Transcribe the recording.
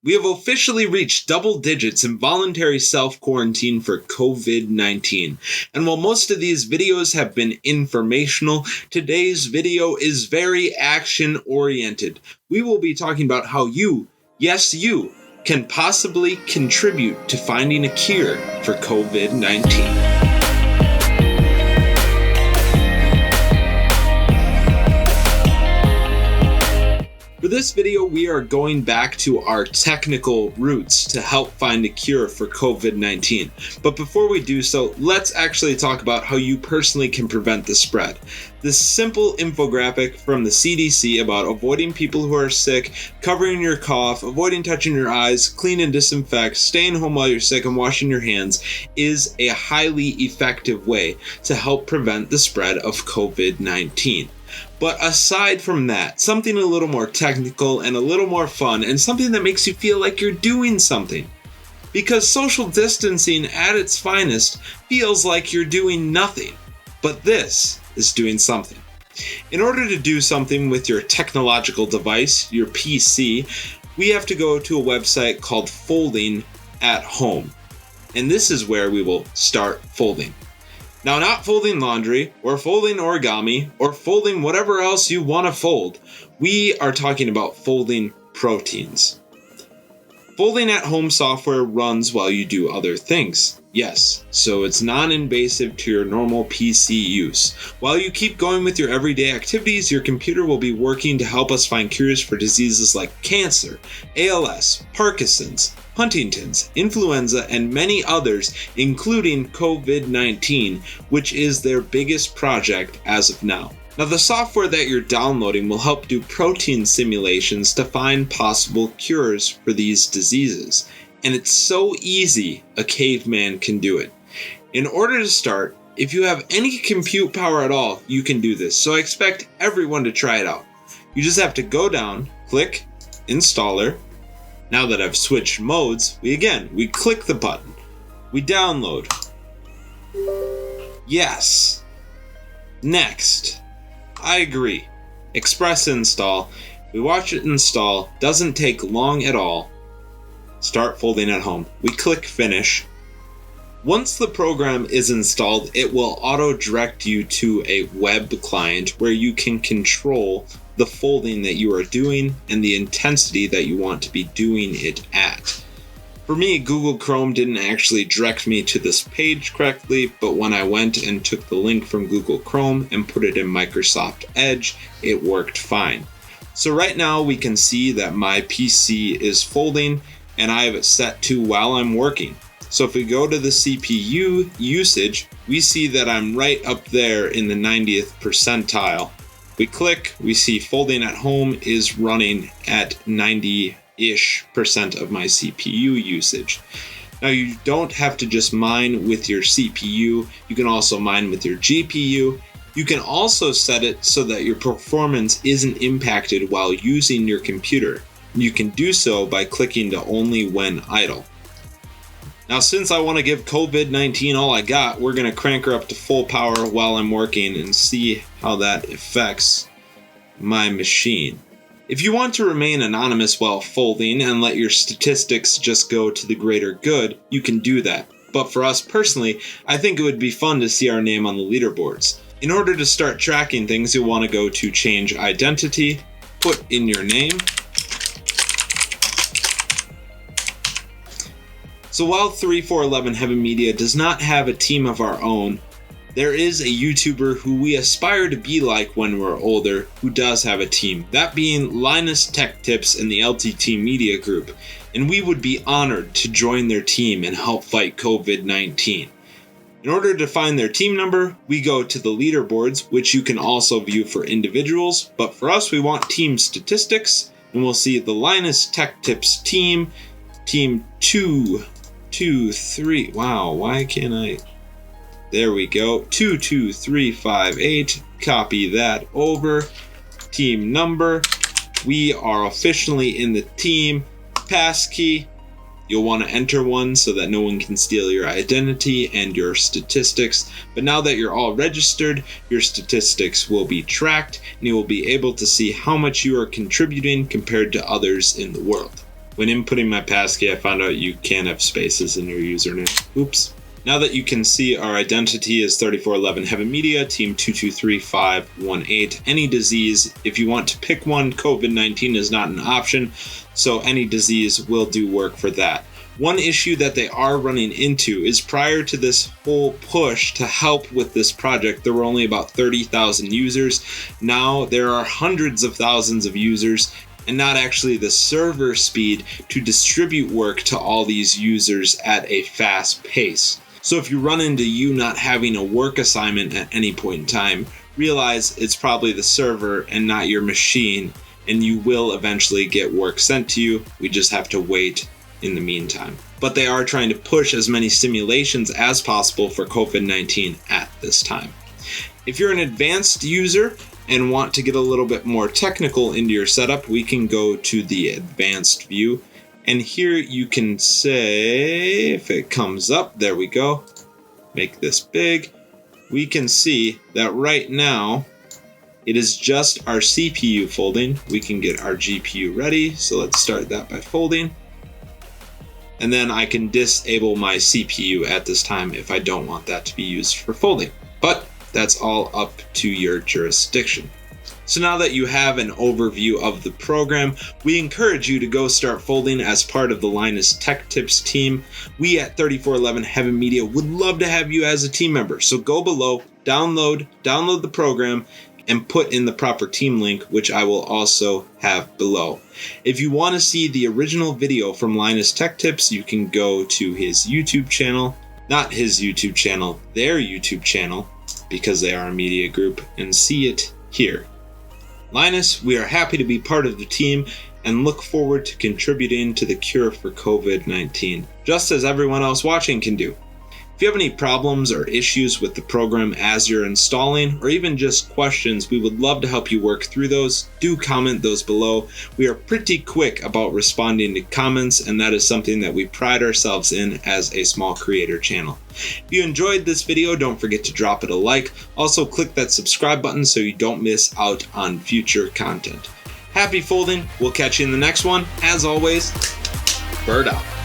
We have officially reached double digits in voluntary self-quarantine for COVID-19. And while most of these videos have been informational, today's video is very action-oriented. We will be talking about how you, yes you, can possibly contribute to finding a cure for COVID-19. For this video, we are going back to our technical roots to help find a cure for COVID-19. But before we do so, let's actually talk about how you personally can prevent the spread. This simple infographic from the CDC about avoiding people who are sick, covering your cough, avoiding touching your eyes, clean and disinfect, staying home while you're sick, and washing your hands is a highly effective way to help prevent the spread of COVID-19. But aside from that, something a little more technical and a little more fun and something that makes you feel like you're doing something. Because social distancing at its finest feels like you're doing nothing. But this is doing something. In order to do something with your technological device, your PC, we have to go to a website called Folding at Home. And this is where we will start folding. Now, not folding laundry, or folding origami, or folding whatever else you want to fold. We are talking about folding proteins. Folding at Home software runs while you do other things. Yes, so it's non-invasive to your normal PC use. While you keep going with your everyday activities, your computer will be working to help us find cures for diseases like cancer, ALS, Parkinson's, Huntington's, influenza, and many others, including COVID-19, which is their biggest project as of now. Now, the software that you're downloading will help do protein simulations to find possible cures for these diseases. And it's so easy, a caveman can do it. In order to start, if you have any compute power at all, you can do this. So I expect everyone to try it out. You just have to go down, click Installer. Now that I've switched modes, we click the button. We download. Yes. Next. I agree. Express install. We watch it install. Doesn't take long at all. Start folding at home. We click finish. Once the program is installed, it will auto-direct you to a web client where you can control the folding that you are doing and the intensity that you want to be doing it at. For me, Google Chrome didn't actually direct me to this page correctly, but when I went and took the link from Google Chrome and put it in Microsoft Edge, it worked fine. So right now we can see that my PC is folding and I have it set to while I'm working. So if we go to the CPU usage, we see that I'm right up there in the 90th percentile. We click, we see folding at home is running at 90-ish% of my CPU usage. Now you don't have to just mine with your CPU, you can also mine with your GPU. You can also set it so that your performance isn't impacted while using your computer. You can do so by clicking to only when idle. Now, since I want to give COVID-19 all I got, we're going to crank her up to full power while I'm working and see how that affects my machine. If you want to remain anonymous while folding and let your statistics just go to the greater good, you can do that. But for us personally, I think it would be fun to see our name on the leaderboards. In order to start tracking things, you'll want to go to Change Identity, put in your name. So while 3411 Heaven Media does not have a team of our own, there is a YouTuber who we aspire to be like when we're older who does have a team, that being Linus Tech Tips in the LTT Media Group, and we would be honored to join their team and help fight COVID-19. In order to find their team number, we go to the leaderboards, which you can also view for individuals, but for us we want team statistics, and we'll see the Linus Tech Tips team 223. Wow, why can't I? There we go. 22358. Copy that over. Team number. We are officially in the team. Passkey. You'll want to enter one so that no one can steal your identity and your statistics. But now that you're all registered, your statistics will be tracked and you will be able to see how much you are contributing compared to others in the world. When inputting my passkey, I found out you can't have spaces in your username. Oops. Now that you can see our identity is 3411 Heaven Media, team 223518. Any disease, if you want to pick one, COVID-19 is not an option, so any disease will do work for that. One issue that they are running into is prior to this whole push to help with this project, there were only about 30,000 users. Now there are hundreds of thousands of users, and not actually the server speed to distribute work to all these users at a fast pace. So if you run into you not having a work assignment at any point in time, realize it's probably the server and not your machine, and you will eventually get work sent to you. We just have to wait in the meantime. But they are trying to push as many simulations as possible for COVID-19 at this time. If you're an advanced user and want to get a little bit more technical into your setup, we can go to the advanced view. And here you can say, if it comes up, there we go. Make this big. We can see that right now, it is just our CPU folding. We can get our GPU ready. So let's start that by folding. And then I can disable my CPU at this time if I don't want that to be used for folding. But that's all up to your jurisdiction. So now that you have an overview of the program, we encourage you to go start folding as part of the Linus Tech Tips team. We at 3411 Heaven Media would love to have you as a team member. So go below, download the program, and put in the proper team link, which I will also have below. If you want to see the original video from Linus Tech Tips, you can go to his YouTube channel, not his YouTube channel, their YouTube channel, because they are a media group, and see it here. Linus, we are happy to be part of the team and look forward to contributing to the cure for COVID-19, just as everyone else watching can do. If you have any problems or issues with the program as you're installing, or even just questions, we would love to help you work through those. Do comment those below. We are pretty quick about responding to comments, and that is something that we pride ourselves in as a small creator channel. If you enjoyed this video, don't forget to drop it a like. Also, click that subscribe button so you don't miss out on future content. Happy folding. We'll catch you in the next one. As always, bird out.